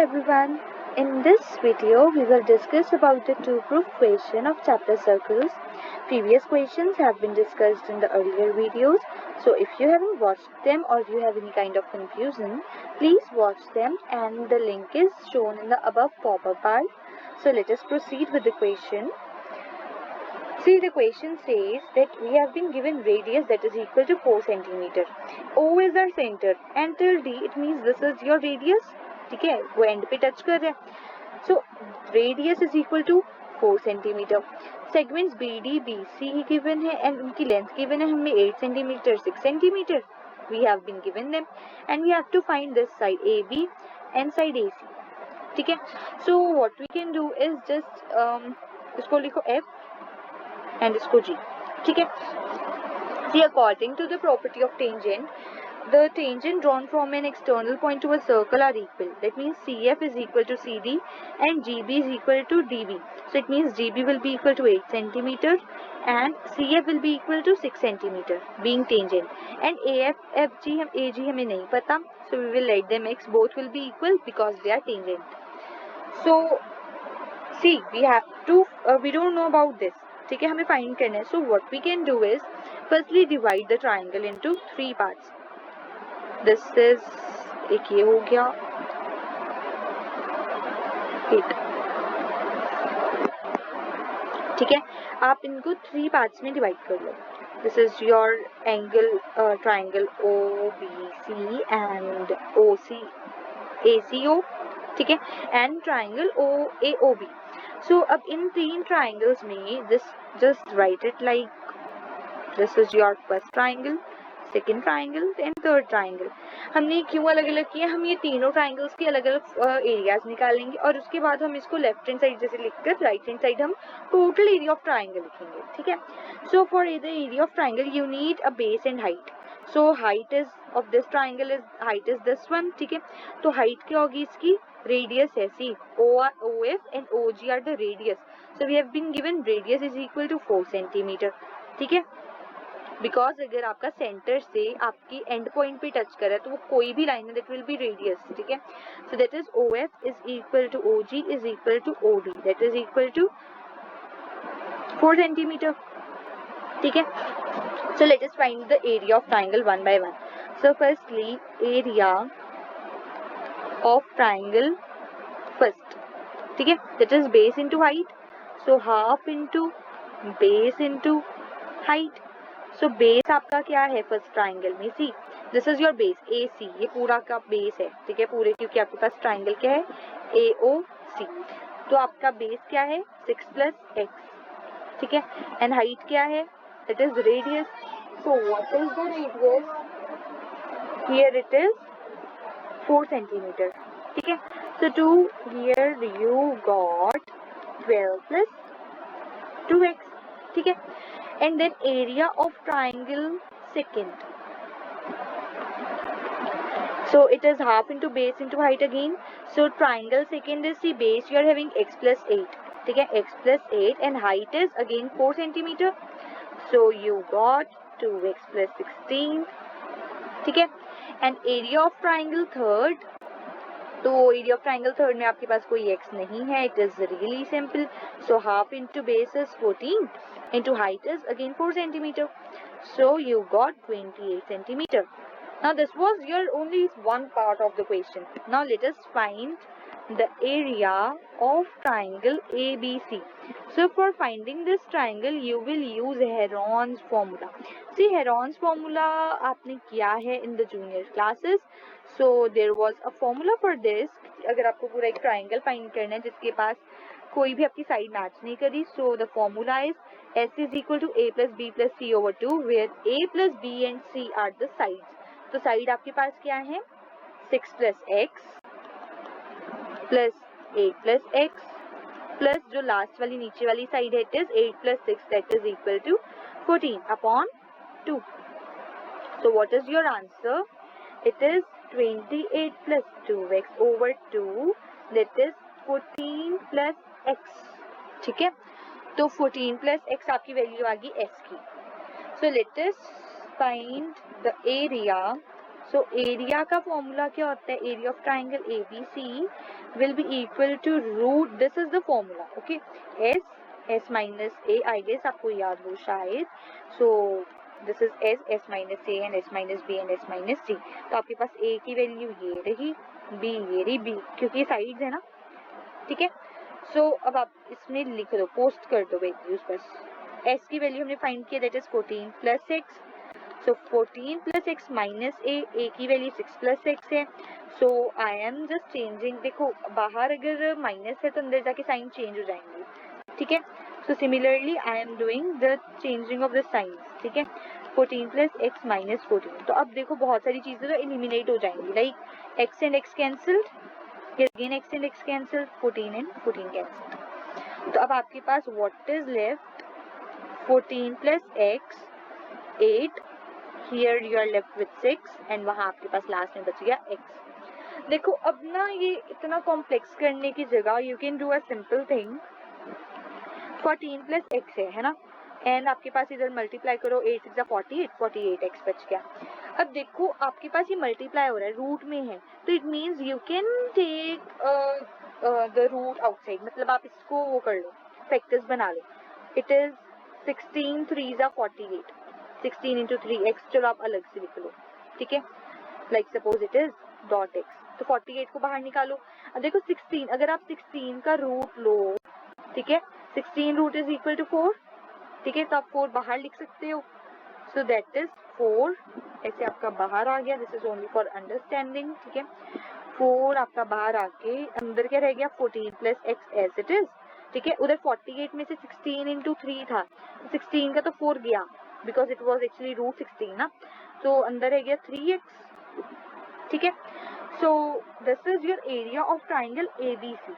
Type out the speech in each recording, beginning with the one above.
everyone. In this video, we will discuss about the two-proof question of chapter circles. Previous questions have been discussed in the earlier videos. So if you haven't watched them or you have any kind of confusion, please watch them and the link is shown in the above pop-up bar. So let us proceed with the question. See, the question says that we have been given radius that is equal to 4 cm. O is our center and till D it means this is your radius. ठीक है, वो and पे touch कर रहे हैं. So radius is equal to 4 centimeter. Segments B D B C given है and उनकी length given है हमें 8 centimeter 6 centimeter. We have been given them and we have to find this side A B and side A C. ठीक है, so what we can do is just इसको लिखो F and इसको G. ठीक है, see according to the property of tangent, the tangent drawn from an external point to a circle are equal. That means CF is equal to CD and GB is equal to DB. So it means GB will be equal to 8 cm and CF will be equal to 6 cm being tangent. And AF, FG, AG हमें नहीं पता. So we will let them X. Both will be equal because they are tangent. So see, we have to, we don't know about this. ठीक है, हमें find करना है. So what we can do is firstly divide the triangle into 3 parts. This is एक ये हो गया 8. ठीक है, आप इनको 3 पार्ट्स में डिवाइड कर लो. This is your angle triangle O B C and O C A C O. ठीक है, and triangle O A O B. So अब इन 3 ट्राइंगल्स में this just write it like this is your first triangle, second triangle and third triangle. हमने क्यों अलग अलग किया, हम ये तीनों ट्राइंगल्स के अलग अलग एरियाज निकालेंगे और उसके बाद हम इसको लेफ्ट हैंड साइड जैसे लिखकर राइट हैंड साइड हम टोटल एरिया ऑफ ट्राइंगल लिखेंगे. ठीक है, so for the area of triangle you need a base and height. So height is of this triangle is height is this one. ठीक है, तो height क्या होगी इसकी, रेडियस है. C O F and O G R the radius. So we have been given radius is equal to 4 centimetre. ठीक है, because अगर आपका सेंटर से आपकी एंड पॉइंट पे टच कर रहा है तो वो कोई भी लाइन है दैट विल बी रेडियस. ठीक है, so that is O F is equal to O G is equal to O D that is equal to 4 centimetre. ठीक है, so let us find the area of triangle one by one. So firstly area of triangle first. ठीक है, that is base into height. So half into base into height. So base आपका क्या है first triangle में, see this is your base ए सी. ये पूरा का base है. ठीक है, पूरे क्योंकि आपके पास ट्राइंगल क्या है ए ओ सी. तो आपका बेस क्या है 6 प्लस एक्स. ठीक है, एंड हाइट क्या है it is radius. So what is the radius here, it is 4 centimetre. ठीक है, so to here you got 12 plus 2x. ठीक है, and then area of triangle second, so it is half into base into height again. So triangle second is the base you are having x plus 8. ठीक है, x plus 8 and height is again 4 centimeter. So you got 2x plus 16. ठीक है, and area of triangle third, तो area of triangle third में आपके पास कोई x नहीं है. It is really simple. So half into base is 14 into height is again 4 centimeter. So you got 28 centimeter. Now this was your only one part of the question. Now let us find the area of triangle ABC. So for finding this triangle you will use Heron's formula. See, Heron's formula आपने किया है in the junior classes. So there was a formula for this. अगर आपको पूरा एक triangle find करना है जिसके पास कोई भी आपकी साइड मैच नहीं करी, so the formula is S is equal to A plus B plus C over 2 where A plus B and C are the sides. तो साइड आपके पास क्या है 6 plus x plus 8 plus x plus जो last वाली नीचे वाली side है it is 8 plus 6 that is equal to 14 upon 2. So what is your answer? It is 28 plus 2x over 2 that is 14 plus x. ठीक है, तो 14 plus x आपकी value आ गई s की. So let us find the area so area का formula क्या होता है? Area of triangle ABC will be equal to root, this is the formula, okay, S minus A, I guess आपको याद हो शायद. So this is S minus A and S minus B and S minus C. तो आपके पास ए की value ये रही, B ये रही, बी क्योंकि साइड्स है ना, ठीक है. सो अब आप इसमें लिख दो, पोस्ट कर दो वैल्यूज बस. एस की वैल्यू हमने फाइंड किया, that is 14 plus X. So 14 plus X minus A की वैल्यू 6 प्लस एक्स है. So I am just changing, देखो बाहर अगर माइनस है तो अंदर जाके साइन चेंज हो जाएंगे, ठीक है. So similarly I am doing the changing of the sign, ठीक है. 14 प्लस एक्स माइनस 14. तो अब देखो बहुत सारी चीजें तो एलिमिनेट हो जाएंगी, like x and x cancelled, again x and x cancelled, 14 and 14 cancelled. तो अब आपके पास what is left? 14 plus x 8, here you are left with 6 and वहाँ आपके पास लास्ट में बच गया x. देखो अब ना ये इतना कॉम्प्लेक्स करने की जगह you can do a simple thing. 14 plus x है ना, एंड आपके पास इधर मल्टीप्लाई करो, 8 6 48, 48x बच गया. अब देखो आपके पास ये मल्टीप्लाई हो रहा है, रूट में है, तो it means you can take the root outside, मतलब आप इसको वो कर लो, फैक्टर्स बना लो. इट इज 16 3 48, 16 into 3x, चलो आप अलग से लिख लो, ठीक है. Like suppose it is dot x, तो 48 को बाहर निकालो. अब देखो 16, अगर आप 16 का रूट लो, ठीक है, 16 रूट इज इक्वल टू 4, ठीक है, तो आप 4 बाहर लिख सकते हो. सो दैट इज 4, ऐसे आपका बाहर आ गया, this is only for understanding, ठीक है. 4 आपका बाहर आके अंदर क्या रह गया? 14 plus X as it is, ठीक है. उधर 48 में से 16 इंटू 3 था, 16 का तो 4 गया because it was actually root 16 ना, तो अंदर रह गया 3x, ठीक है. So this is your area of triangle ABC.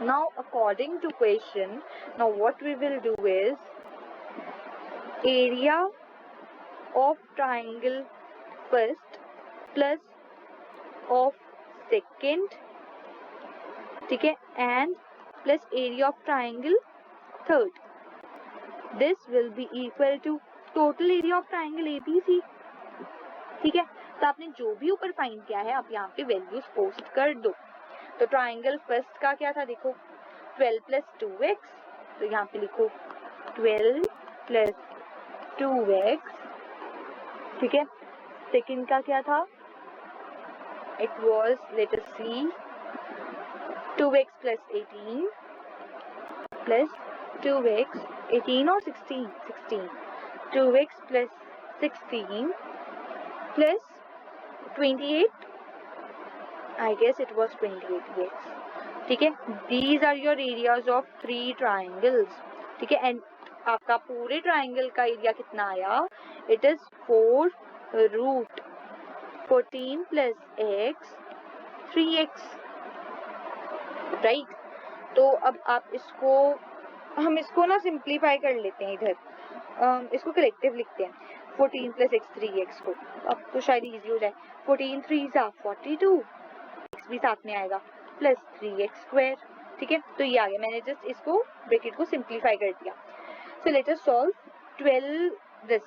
Now according to question, now what we will do is area of triangle first plus of second, ठीक है, and plus area of triangle third. This will be equal to total area of triangle ABC, ठीक है. तो आपने जो भी ऊपर find किया है आप यहाँ पे वैल्यूज पोस्ट कर दो. तो ट्राइंगल फर्स्ट का क्या था? देखो 12 प्लस 2x, तो यहाँ पे लिखो 12 प्लस 2x, ठीक है. सेकंड का क्या था? It was, let us see, 2x plus 18 plus 2x 18 और 16, 16, 2x plus 16 plus 28, I guess it was 28, yes, ठीक है. These are your areas of 3 triangles, ठीक है. एंड आपका पूरे ट्राइंगल का एरिया कितना आया? It is 4 root 14 plus X 3x, right. तो अब आप इसको, हम इसको ना सिंप्लीफाई कर लेते हैं, इधर इसको कलेक्टिव लिखते हैं, 14 प्लस एक्स 3x को, अब तो शायद इजी हो जाए. 14 3 जा 42, x भी साथ में आएगा, प्लस 3x स्क्वायर, ठीक है. तो ये आ गया, मैंने जस्ट इसको ब्रैकेट को सिंप्लीफाई कर दिया. सो let us solve 12 this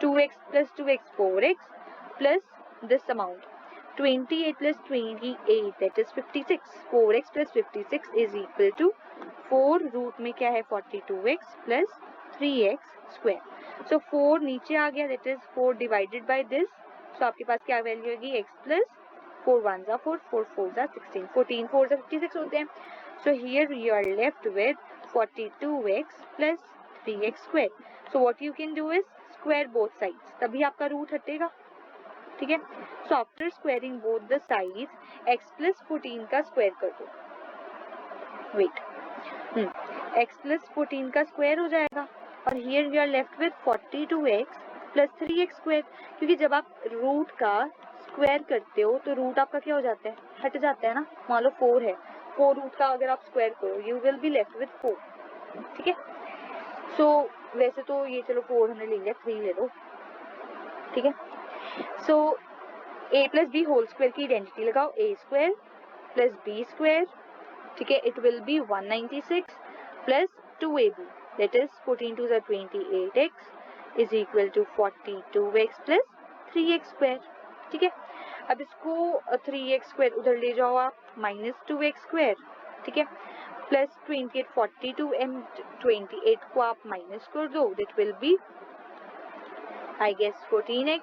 2x plus 2x 4x plus this amount 28 plus 28, that is 56. 4x plus 56 is equal to 4 root में क्या है? 42x plus 3x square. So 4 नीचे आ गया, that is 4 divided by this. So आपके पास क्या value होगी? x plus 4 1 जा 4, 4 4 जा 16, 14 4 जा 56 होते हैं. So here you are left with 42x plus 3x square. So what you can do is square both sides. तभी आपका रूट हटेगा, ठीक है. So after squaring both the sides, x plus 14 का स्क्वायर कर दो. वेट, x प्लस 14 का square हो जाएगा और here we are left with 42x plus 3x square, क्योंकि जब आप रूट का स्क्वायर करते हो तो रूट आपका क्या हो जाता है? हट जाता है ना. मान लो 4 है, 4 रूट का अगर आप स्क्वायर करो you will be left with 4, ठीक है. सो वैसे तो ये चलो 4 हमने ले लिया, 3 ले लो, ठीक है. So a plus B whole square की आइडेंटिटी लगाओ, a square plus B square, ठीक है. It will be 196 plus 2ab, that is 14 2 28x is equal to 42x plus 3x square. ठीक है। अब इसको 3x² उधर ले जाओ आप, -2x², ठीक है, प्लस 28 42 एंड 28 को आप माइनस कर दो, that will be I guess 14x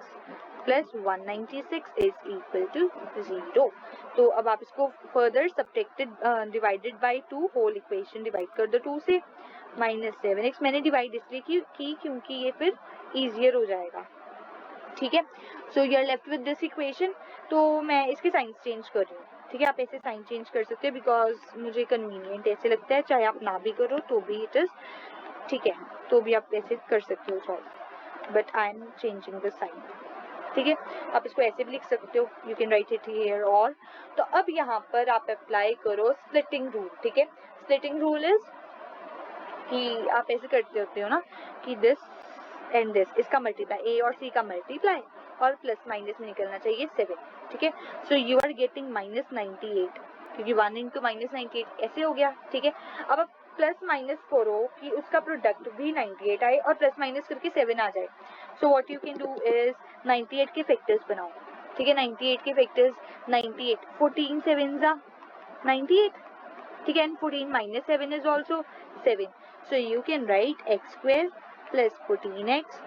plus 196 is equal to 0। तो अब आप इसको further subtracted divided by 2, whole equation divide कर दो 2 से, -7x मैंने डिवाइड इसलिए की क्योंकि ये फिर इजियर हो जाएगा, ठीक है। So you are left with this equation. तो मैं इसके साइंस चेंज कर रही हूँ, ठीक है, आप ऐसे साइन चेंज कर सकते हो बिकॉज मुझे कन्वीनियंट ऐसे लगता है, चाहे आप ना भी करो तो भी इट इज ठीक है, तो भी आप ऐसे कर सकते हो solve, but I am changing the sign, ठीक है। आप इसको ऐसे भी लिख सकते हो, you can write it here और। तो अब यहाँ पर आप अप्लाई करो स्प्लिटिंग रूल, ठीक है। स्प्लिटिंग रूल इज कि आप ऐसे करते होते हो ना कि दिस एंड दिस, इसका मल्टीप्लाई, ए और सी का मल्टीप्लाई और प्लस माइनस में निकलना चाहिए 7, ठीक है। सो यू आर गेटिंग -98 क्योंकि 1 इंटू -98 ऐसे हो गया, ठीक है। अब आप प्लस माइनस करो कि उसका प्रोडक्ट भी 98 आए और प्लस माइनस करके 7 आ जाए। So what you can do is 98 के फैक्टर्स बनाओ, ठीक है। 98 के फैक्टर्स 98, 14 7 98, ठीक है, and 14 minus 7 is also 7. So you can write x square plus 14x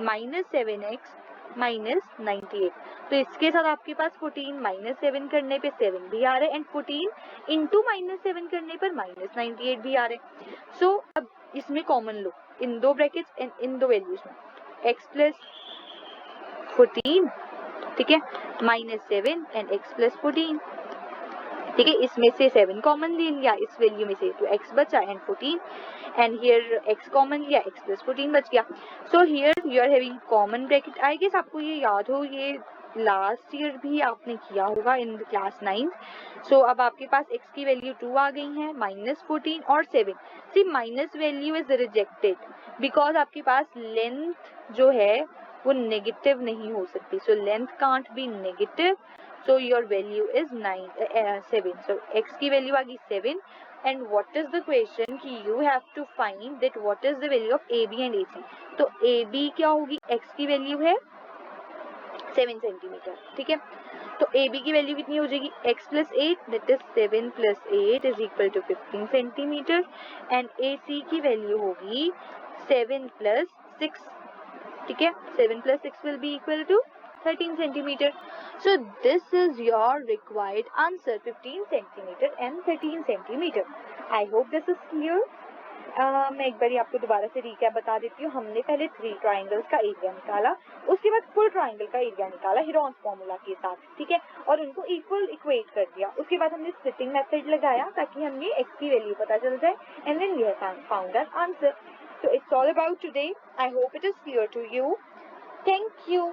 minus 7x minus 98. तो इसके साथ आपके पास 14 minus 7 करने पे 7 भी आ रहे हैं एंड 14 into minus 7 करने पर minus 98 भी आ रहे हैं। So अब इसमें कॉमन लो इन दो ब्रैकेट्स एंड इन दो वैल्यूज में, x plus 14, ठीक है, minus 7 and x plus 14, ठीक है। इसमें से 7 कॉमन ले लिया, इस वैल्यू में से तो x बचा and 14 and here x common लिया, x प्लस 14 बच गया। So here you are having common bracket. I guess आपको ये याद हो, ये लास्ट ईयर भी आपने किया होगा इन क्लास 9। सो अब आपके पास x की वैल्यू 2 आ गई है, -14 और 7। C minus value is rejected because आपके पास लेंथ जो है वो नेगेटिव नहीं हो सकती, so length can't be negative, so your value is 7. So x की वैल्यू आ गई 7 and what is the question कि you have to find that what is the value of AB and AC। तो AB क्या होगी, x की value है 7 centimetre, ठीक है। तो AB की वैल्यू कितनी हो जाएगी, x plus 8 that is 7 plus 8 is equal to 15 centimetre and AC की वैल्यू होगी 7 plus 6, ठीक है, 7 plus 6 will be equal to 13 centimeter. So this is your required answer, 15 centimeter and 13 centimeter. I hope this is clear. मैं एक बार आपको दोबारा से recap बता देती हूँ। हमने पहले 3 ट्राइंगल्स का एरिया निकाला, उसके बाद फुल ट्राइंगल का एरिया निकाला हीरोन्स फॉर्मूला के साथ, ठीक है, और उनको इक्वल इक्वेट कर दिया। उसके बाद हमने स्प्लिटिंग मेथड लगाया ताकि हमें x की वैल्यू पता चल जाए and then we have found our answer. So it's all about today. I hope it is clear to you. Thank you.